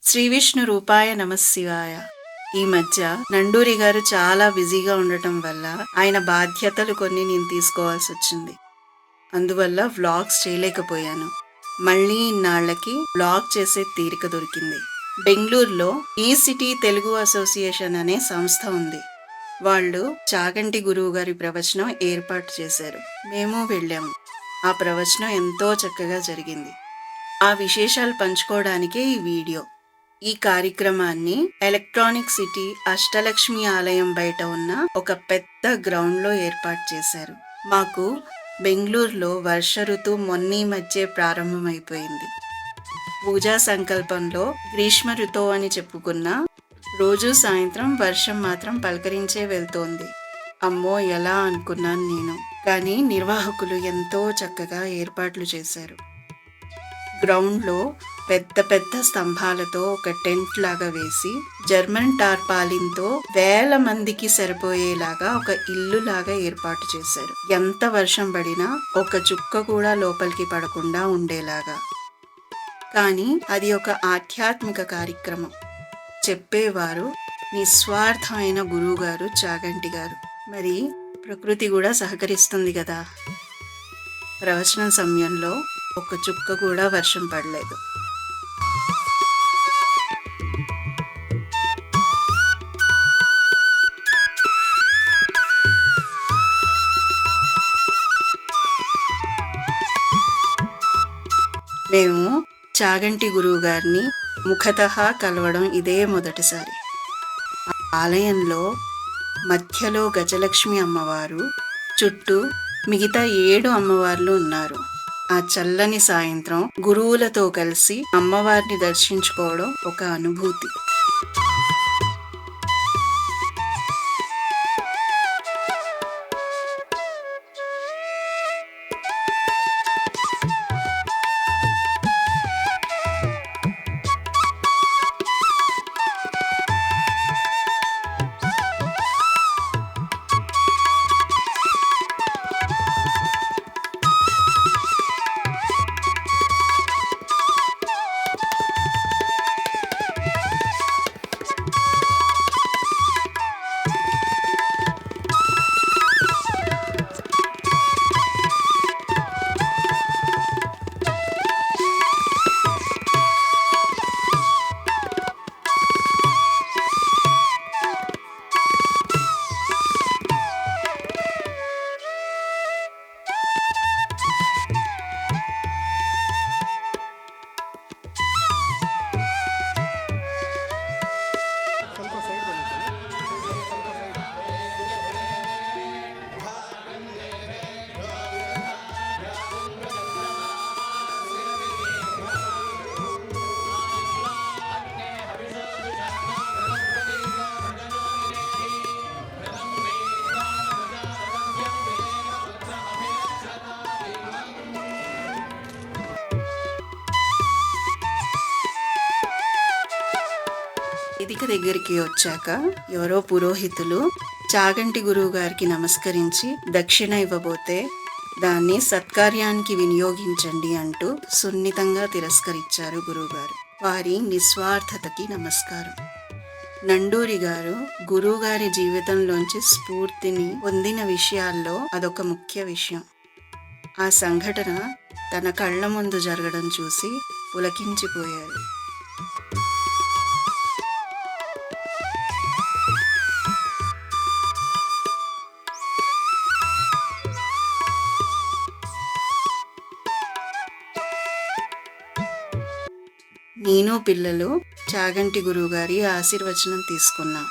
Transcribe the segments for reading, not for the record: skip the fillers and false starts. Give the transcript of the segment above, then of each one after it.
శ్రీ విష్ణు రూపాయ నమఃశివాయ. ఈ మధ్య నండూరి గారు చాలా బిజీగా ఉండటం వల్ల ఆయన బాధ్యతలు కొన్ని నేను తీసుకోవాల్సి వచ్చింది. అందువల్ల వ్లాగ్స్ చేయలేకపోయాను. మళ్ళీ ఇన్నాళ్లకి వ్లాగ్ చేసే తీరిక దొరికింది. బెంగళూరులో ఈ సిటీ తెలుగు అసోసియేషన్ అనే సంస్థ ఉంది. వాళ్ళు చాగంటి గురువు గారి ప్రవచనం ఏర్పాటు చేశారు. మేము వెళ్ళాము. ఆ ప్రవచనం ఎంతో చక్కగా జరిగింది. ఆ విశేషాలు పంచుకోవడానికే ఈ వీడియో. ఈ కార్యక్రమాన్ని ఎలక్ట్రానిక్ సిటీ అష్టలక్ష్మి ఆలయం బయట ఉన్న ఒక పెద్ద గ్రౌండ్లో ఏర్పాటు చేశారు. మాకు బెంగళూరులో వర్ష ఋతువు మొన్నీ మధ్య ప్రారంభమైపోయింది. పూజా సంకల్పంలో గ్రీష్మ ఋతువు అని చెప్పుకున్న రోజు సాయంత్రం వర్షం మాత్రం పలకరించే వెళ్తోంది. అమ్మో ఎలా అనుకున్నాను నేను. కానీ నిర్వాహకులు ఎంతో చక్కగా ఏర్పాట్లు చేశారు. గ్రౌండ్లో పెద్ద పెద్ద స్తంభాలతో ఒక టెంట్ లాగా వేసి జర్మన్ టార్పాలిన్తో వేల మందికి సరిపోయేలాగా ఒక ఇల్లు లాగా ఏర్పాటు చేశారు. ఎంత వర్షం పడినా ఒక చుక్క కూడా లోపలికి పడకుండా ఉండేలాగా. కానీ అది ఒక ఆధ్యాత్మిక కార్యక్రమం. చెప్పేవారు నిస్వార్థమైన గురువుగారు చాగంటి గారు. మరి ప్రకృతి కూడా సహకరిస్తుంది కదా. ప్రవచనం సమయంలో ఒక చుక్క కూడా వర్షం పడలేదు. మేము చాగంటి గురువు గారిని ముఖతః కలవడం ఇదే మొదటిసారి. ఆలయంలో మధ్యలో గజలక్ష్మి అమ్మవారు, చుట్టూ మిగతా 7 అమ్మవార్లు ఉన్నారు. ఆ చల్లని సాయంత్రం గురువులతో కలిసి అమ్మవారిని దర్శించుకోవడం ఒక అనుభూతి. వేదిక దగ్గరికి వచ్చాక ఎవరో పురోహితులు చాగంటి గురువు గారికి నమస్కరించి దక్షిణ ఇవ్వబోతే దాన్ని సత్కార్యానికి వినియోగించండి అంటూ సున్నితంగా తిరస్కరించారు గురువుగారు. వారి నిస్వార్థతకి నమస్కారం. నండూరి గారు గురువుగారి జీవితంలోంచి స్ఫూర్తిని పొందిన విషయాల్లో అదొక ముఖ్య విషయం. ఆ సంఘటన తన కళ్ళ ముందు జరగడం చూసి పులకించిపోయారు. నేను పిల్లలు చాగంటి గురువు గారి ఆశీర్వచనం తీసుకున్నాం.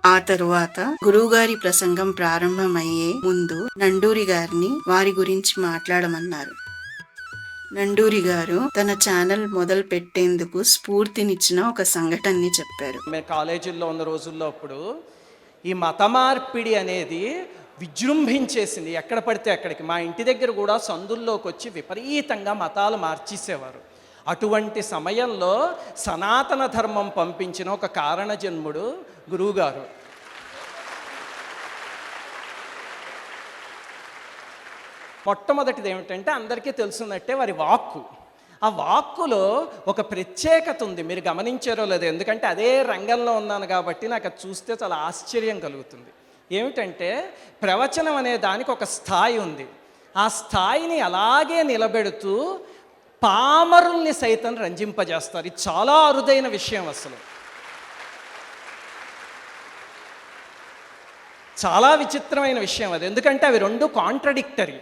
ఆ తరువాత గురువుగారి ప్రసంగం ప్రారంభమయ్యే ముందు నండూరి గారిని వారి గురించి మాట్లాడమన్నారు. నండూరి గారు తన ఛానల్ మొదలు పెట్టేందుకు స్ఫూర్తినిచ్చిన ఒక సంఘటనని చెప్పారు. మేము కాలేజీల్లో ఉన్న రోజుల్లో అప్పుడు ఈ మత మార్పిడి అనేది విజృంభించేసింది. ఎక్కడ పడితే అక్కడికి. మా ఇంటి దగ్గర కూడా సందుల్లోకి వచ్చి విపరీతంగా మతాలు మార్చేసేవారు. అటువంటి సమయంలో సనాతన ధర్మం పంపించిన ఒక కారణజన్ముడు గురువుగారు. మొట్టమొదటిది ఏమిటంటే అందరికీ తెలుసున్నట్టే వారి వాక్కు. ఆ వాక్కులో ఒక ప్రత్యేకత ఉంది, మీరు గమనించారో లేదో, ఎందుకంటే అదే రంగంలో ఉన్నాను కాబట్టి నాకు అది చూస్తే చాలా ఆశ్చర్యం కలుగుతుంది. ఏమిటంటే ప్రవచనం అనే దానికి ఒక స్థాయి ఉంది. ఆ స్థాయిని అలాగే నిలబెడుతూ పామరుల్ని సైతం రంజింపజేస్తారు. ఇది చాలా అరుదైన విషయం, అసలు చాలా విచిత్రమైన విషయం అది. ఎందుకంటే అవి రెండు కాంట్రడిక్టరీ.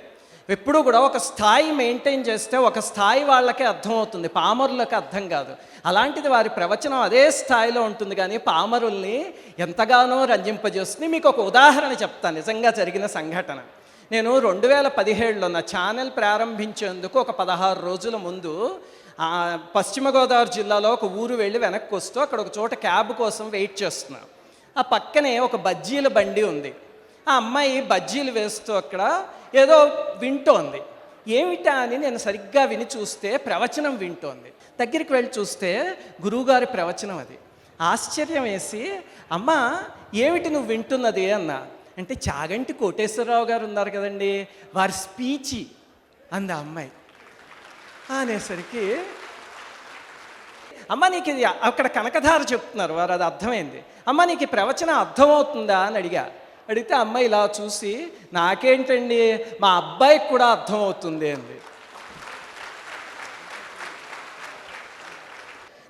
ఎప్పుడూ కూడా ఒక స్థాయి మెయింటైన్ చేస్తే ఒక స్థాయి వాళ్ళకే అర్థమవుతుంది, పామరులకు అర్థం కాదు. అలాంటిది వారి ప్రవచనం అదే స్థాయిలో ఉంటుంది, కానీ పామరుల్ని ఎంతగానో రంజింపజేస్తుంది. మీకు ఒక ఉదాహరణ చెప్తాను, నిజంగా జరిగిన సంఘటన. నేను 2017లో నా ఛానల్ ప్రారంభించేందుకు ఒక 16 రోజుల ముందు పశ్చిమ గోదావరి జిల్లాలో ఒక ఊరు వెళ్ళి వెనక్కి వస్తూ అక్కడ ఒక చోట క్యాబ్ కోసం వెయిట్ చేస్తున్నాను. ఆ పక్కనే ఒక బజ్జీల బండి ఉంది. ఆ అమ్మాయి బజ్జీలు వేస్తూ అక్కడ ఏదో వింటోంది. ఏమిటా అని నేను సరిగ్గా విని చూస్తే ప్రవచనం వింటోంది. దగ్గరికి వెళ్ళి చూస్తే గురువుగారి ప్రవచనం అది. ఆశ్చర్యం వేసి, అమ్మ ఏమిటి నువ్వు వింటున్నది అన్నా. అంటే చాగంటి కోటేశ్వరరావు గారు ఉన్నారు కదండి, వారి స్పీచి అంది ఆ అమ్మాయి. అనేసరికి, అమ్మ నీకు ఇది అక్కడ కనకధార చెప్తున్నారు వారు, అది అర్థమైంది. అమ్మ నీకు ఈ ప్రవచనం అర్థమవుతుందా అని అడిగితే అమ్మాయి ఇలా చూసి, నాకేంటండి మా అబ్బాయికి కూడా అర్థమవుతుంది అంది.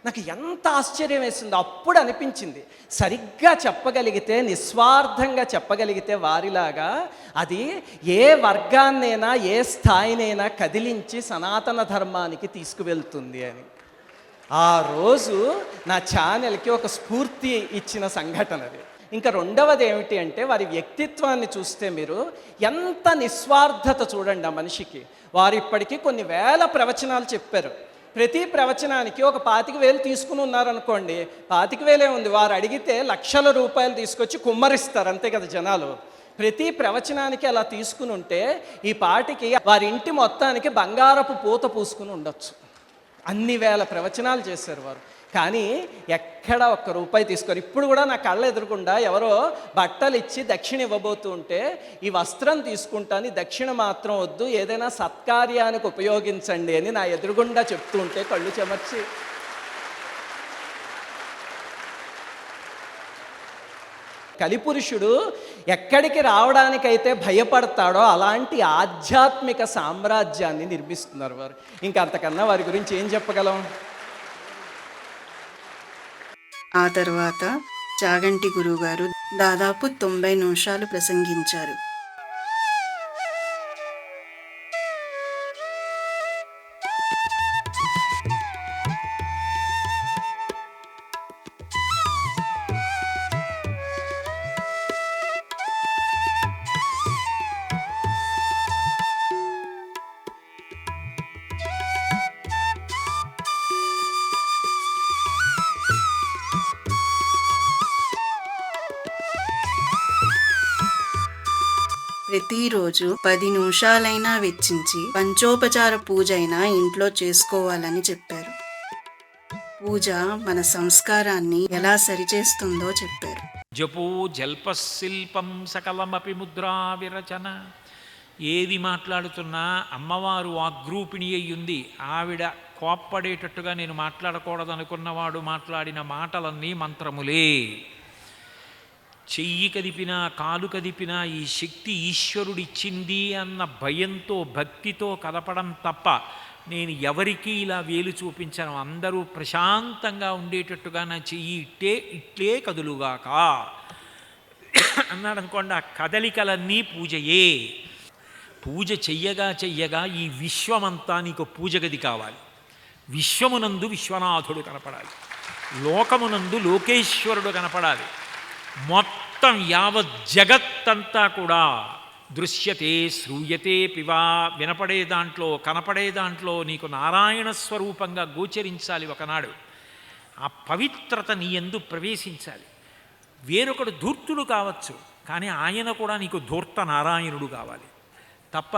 నాకు ఎంత ఆశ్చర్యం వేసిందో. అప్పుడు అనిపించింది, సరిగ్గా చెప్పగలిగితే, నిస్వార్థంగా చెప్పగలిగితే వారిలాగా, అది ఏ వర్గాన్నైనా ఏ స్థాయినైనా కదిలించి సనాతన ధర్మానికి తీసుకువెళ్తుంది అని. ఆ రోజు నా ఛానల్కి ఒక స్ఫూర్తి ఇచ్చిన సంఘటన అది. ఇంకా రెండవది ఏమిటి అంటే, వారి వ్యక్తిత్వాన్ని చూస్తే మీరు ఎంత నిస్వార్థత చూడండి ఆ మనిషికి. వారు ఇప్పటికీ కొన్ని వేల ప్రవచనాలు చెప్పారు. ప్రతి ప్రవచనానికి ఒక 25,000 తీసుకుని ఉన్నారనుకోండి, 25,000 ఉంది. వారు అడిగితే లక్షల రూపాయలు తీసుకొచ్చి కుమ్మరిస్తారు, అంతే కదా జనాలు. ప్రతి ప్రవచనానికి అలా తీసుకుని ఉంటే ఈ పాటికి వారి ఇంటి మొత్తానికి బంగారపు పూత పూసుకుని ఉండొచ్చు. అన్ని వేల ప్రవచనాలు చేశారు వారు, కానీ ఎక్కడ ఒక్క రూపాయి తీసుకోరు. ఇప్పుడు కూడా నా కళ్ళ ఎదురకుండా ఎవరో బట్టలు ఇచ్చి దక్షిణ ఇవ్వబోతూ ఉంటే, ఈ వస్త్రం తీసుకుంటాను, దక్షిణ మాత్రం వద్దు, ఏదైనా సత్కార్యానికి ఉపయోగించండి అని నా ఎదురుగుండా చెప్తూ ఉంటే కళ్ళు చెమర్చి, కలిపురుషుడు ఎక్కడికి రావడానికైతే భయపడతాడో అలాంటి ఆధ్యాత్మిక సామ్రాజ్యాన్ని నిర్మిస్తున్నారు వారు. ఇంకా అంతకన్నా వారి గురించి ఏం చెప్పగలం. ఆ తర్వాత చాగంటి గురువుగారు దాదాపు 90 నిమిషాలు ప్రసంగించారు. ప్రతిరోజు 10 నిమిషాలైనా వెచ్చించి పంచోపచార పూజ అయినా ఇంట్లో చేసుకోవాలని చెప్పారు. పూజ మన సంస్కారాన్ని ఎలా సరిచేస్తుందో చెప్పారు. జపో జల్పశిల్పం సకలమపి ముద్రా విరచన. ఏది మాట్లాడుతున్నా అమ్మవారు వాగ్రూపిణి అయ్యుంది. ఆవిడ కోప్పడేటట్టుగా నేను మాట్లాడకూడదనుకున్నవాడు మాట్లాడిన మాటలన్నీ మంత్రములే. చెయ్యి కదిపినా కాలు కదిపినా ఈ శక్తి ఈశ్వరుడిచ్చింది అన్న భయంతో భక్తితో కదపడం తప్ప నేను ఎవరికీ ఇలా వేలు చూపించను. అందరూ ప్రశాంతంగా ఉండేటట్టుగా నా చెయ్యి ఇట్లే కదులుగాక అన్నాడు అనుకోండి. ఆ కదలికలన్నీ పూజయే. పూజ చెయ్యగా ఈ విశ్వమంతా నీకు పూజ గది కావాలి. విశ్వమునందు విశ్వనాథుడు కనపడాలి, లోకమునందు లోకేశ్వరుడు కనపడాలి. మొత్తం యావత్ జగత్తంతా కూడా దృశ్యతే శ్రూయతే పివా, వినపడే దాంట్లో కనపడే దాంట్లో నీకు నారాయణ స్వరూపంగా గోచరించాలి ఒకనాడు. ఆ పవిత్రత నీ యందు ప్రవేశించాలి. వేరొకడు ధూర్తుడు కావచ్చు, కానీ ఆయన కూడా నీకు ధూర్త నారాయణుడు కావాలి తప్ప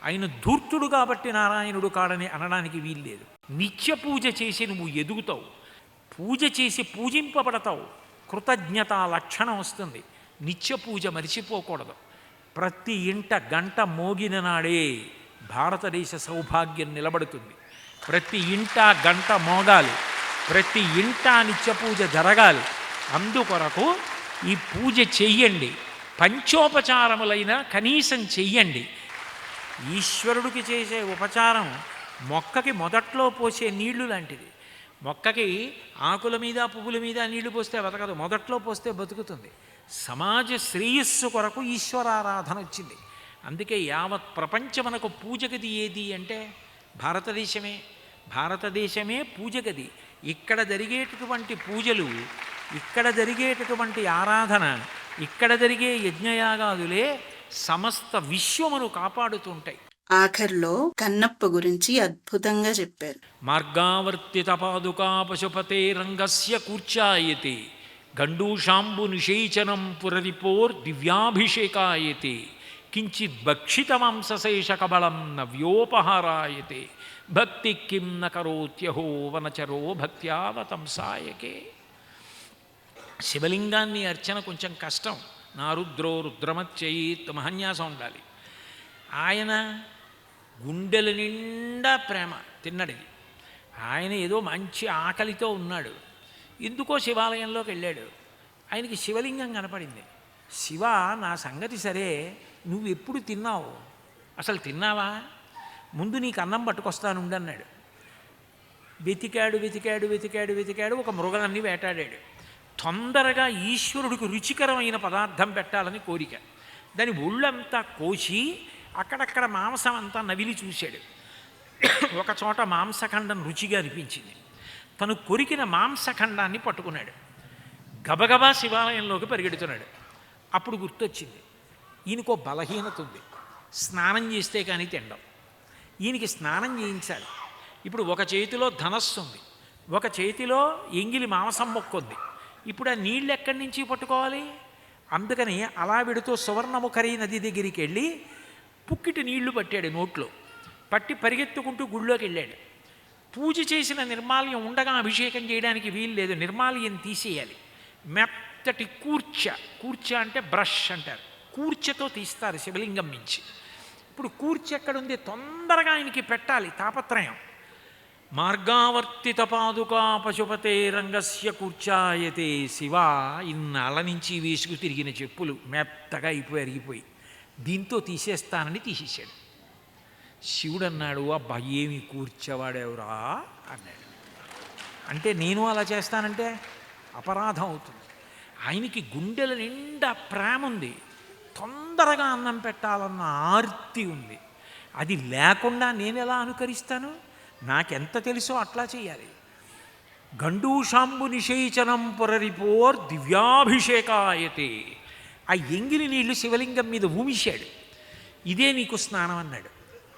ఆయన ధూర్తుడు కాబట్టి నారాయణుడు కాడని అనడానికి వీల్లేదు. నిత్య పూజ చేసి నువ్వు ఎదుగుతావు, పూజ చేసి పూజింపబడతావు, కృతజ్ఞత లక్షణం వస్తుంది. నిత్య పూజ మరిచిపోకూడదు. ప్రతి ఇంట గంట మోగిన నాడే భారతదేశ సౌభాగ్యం నిలబడుతుంది. ప్రతి ఇంట గంట మోగాలి, ప్రతి ఇంట నిత్య పూజ జరగాలి. అందుకొరకు ఈ పూజ చెయ్యండి, పంచోపచారములైన కనీసం చెయ్యండి. ఈశ్వరుడికి చేసే ఉపచారం మొక్కకి మొదట్లో పోసే నీళ్లు లాంటిది. మొక్కకి ఆకుల మీద పువ్వుల మీద నీళ్లు పోస్తే బతకదు, మొదట్లో పోస్తే బతుకుతుంది. సమాజ శ్రేయస్సు కొరకు ఈశ్వరారాధన వచ్చింది. అందుకే యావత్ ప్రపంచమునకు పూజగది ఏది అంటే భారతదేశమే. భారతదేశమే పూజగది. ఇక్కడ జరిగేటటువంటి పూజలు, ఇక్కడ జరిగేటటువంటి ఆరాధన, ఇక్కడ జరిగే యజ్ఞయాగాదులే సమస్త విశ్వమును కాపాడుతుంటాయి. ఆఖర్లో కన్నప్ప గురించి అద్భుతంగా చెప్పారు. మార్గావర్తిత పాదుకా పశుపతే రంగస్య కూర్చాయతే గండూషాంబు నిషేచనం పురరిపోర్ దివ్యాభిషేకాయతే కించిత్ భక్షిత మాంసశేష కబళం నవ్యోపహారాయతే భక్తి కిం న కరోత్యహో వనచరో భక్త్యావతంసాయకే. శివలింగాన్ని అర్చన కొంచెం కష్టం. నా రుద్రో రుద్రమచ్చయిత్ మహన్యాసం ఉండాలి. ఆయన గుండెల నిండా ప్రేమ తిన్నది. ఆయన ఏదో మంచి ఆకలితో ఉన్నాడు, ఎందుకో శివాలయంలోకి వెళ్ళాడు. ఆయనకి శివలింగం కనపడింది. శివ, నా సంగతి సరే, నువ్వు ఎప్పుడు తిన్నావు? అసలు తిన్నావా? ముందు నీకు అన్నం పట్టుకొస్తానుండి అన్నాడు. వెతికాడు వెతికాడు వెతికాడు వెతికాడు, ఒక మృగాన్ని వేటాడాడు. తొందరగా ఈశ్వరుడికి రుచికరమైన పదార్థం పెట్టాలని కోరిక. దాని ఒళ్ళంతా కోసి అక్కడక్కడ మాంసం అంతా నవిలి చూశాడు. ఒక చోట మాంసఖండం రుచిగా అనిపించింది. తను కొరికిన మాంసఖండాన్ని పట్టుకున్నాడు. గబగబా శివాలయంలోకి పరిగెడుతున్నాడు. అప్పుడు గుర్తొచ్చింది, ఈయనకో బలహీనత ఉంది, స్నానం చేస్తే కానీ తినడం. ఈయనకి స్నానం చేయించాలి. ఇప్పుడు ఒక చేతిలో ధనస్సు ఉంది, ఒక చేతిలో ఎంగిలి మాంసం మొక్క ఉంది. ఇప్పుడు ఆ నీళ్ళు ఎక్కడి నుంచి పట్టుకోవాలి? అందుకని అలా విడుతూ సువర్ణముఖరి నది దగ్గరికి వెళ్ళి పుక్కిటి నీళ్లు పట్టాడు నోట్లో. పట్టి పరిగెత్తుకుంటూ గుళ్ళోకి వెళ్ళాడు. పూజ చేసిన నిర్మాల్యం ఉండగా అభిషేకం చేయడానికి వీలు లేదు, నిర్మాల్యం తీసేయాలి. మెత్తటి కూర్చ అంటే బ్రష్ అంటారు, కూర్చతో తీస్తారు శివలింగం నుంచి. ఇప్పుడు కూర్చ ఎక్కడుంది? తొందరగా ఆయనకి పెట్టాలి, తాపత్రయం. మార్గావర్తిత పాదుకా పశుపతే రంగస్య కూర్చాయతే. శివ, ఇన్నాళ్ళ నుంచి వేసుకు తిరిగిన చెప్పులు మెత్తగా అయిపోయి అరిగిపోయి, దీంతో తీసేస్తానని తీసేశాడు. శివుడు అన్నాడు, అబ్బా ఏమి కూర్చోవాడేవరా అన్నాడు. అంటే నేను అలా చేస్తానంటే అపరాధం అవుతుంది. ఆయనకి గుండెల నిండా ప్రేమ ఉంది, తొందరగా అన్నం పెట్టాలన్న ఆర్తి ఉంది. అది లేకుండా నేను ఎలా అనుకరిస్తాను? నాకెంత తెలుసో అట్లా చేయాలి. గండూషాంబు నిషేచనం పురరిపోర్ దివ్యాభిషేకాయతే. ఆ ఎంగిలి నీళ్లు శివలింగం మీద ఊమిశాడు. ఇదే నీకు స్నానం అన్నాడు.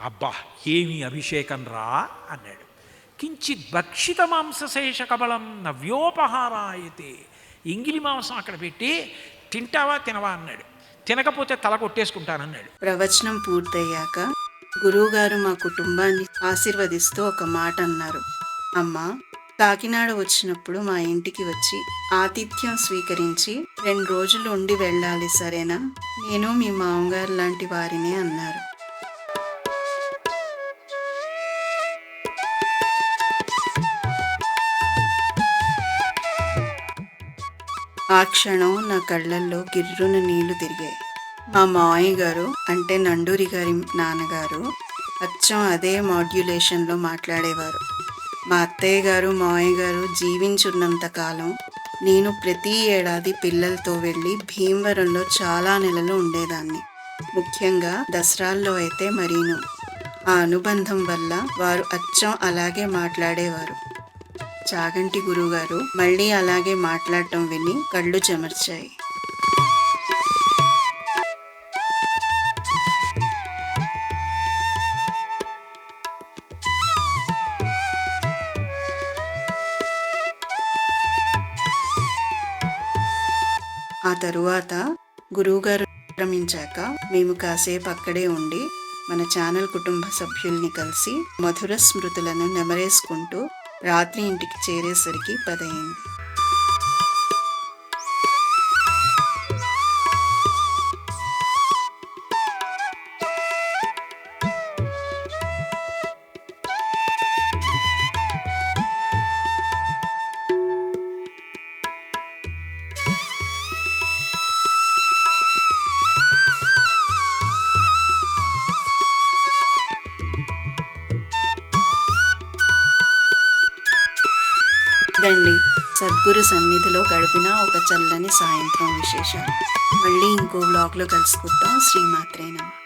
అబ్బా ఏమి అభిషేకం రా అన్నాడు. కించిత్ భక్షిత మాంసశేష కబళం నవ్యోపహారాయతే. ఎంగిలి మాంసం అక్కడ పెట్టి తింటావా తినవా అన్నాడు. తినకపోతే తల కొట్టేసుకుంటానన్నాడు. ప్రవచనం పూర్తయ్యాక గురువుగారు మా కుటుంబాన్ని ఆశీర్వదిస్తూ ఒక మాట అన్నారు. అమ్మా, కాకినాడ వచ్చినప్పుడు మా ఇంటికి వచ్చి ఆతిథ్యం స్వీకరించి 2 రోజులు ఉండి వెళ్ళాలి, సరేనా? నేను మీ మామగారు లాంటి వారినే అన్నారు. ఆ క్షణం నా కళ్ళల్లో గిర్రున నీళ్లు తిరిగాయి. మా మావయ్య గారు, అంటే నండూరి గారి నాన్నగారు, అచ్చం అదే మాడ్యులేషన్లో మాట్లాడేవారు. మా అత్తయ్య గారు, మావయ్య గారు జీవించున్నంత కాలం నేను ప్రతి ఏడాది పిల్లలతో వెళ్ళి భీమవరంలో చాలా నెలలు ఉండేదాన్ని. ముఖ్యంగా దసరాల్లో అయితే మరీను. ఆ అనుబంధం వల్ల వారు అచ్చం అలాగే మాట్లాడేవారు. చాగంటి గురువుగారు మళ్ళీ అలాగే మాట్లాడటం విని కళ్ళు చెమర్చాయి. ఆ తరువాత గురువుగారు విరమించాక మేము కాసేపు అక్కడే ఉండి మన ఛానల్ కుటుంబ సభ్యుల్ని కలిసి మధుర స్మృతులను నెమరేసుకుంటూ రాత్రి ఇంటికి చేరేసరికి 10 అయింది. రండి, సద్గురు సన్నిధిలో గడిపిన ఒక చల్లని సాయంత్రం విశేషాలు. మళ్ళీ ఇంకో వ్లాగ్లో కలుసుకుంటాం. శ్రీమాత్రే నమః.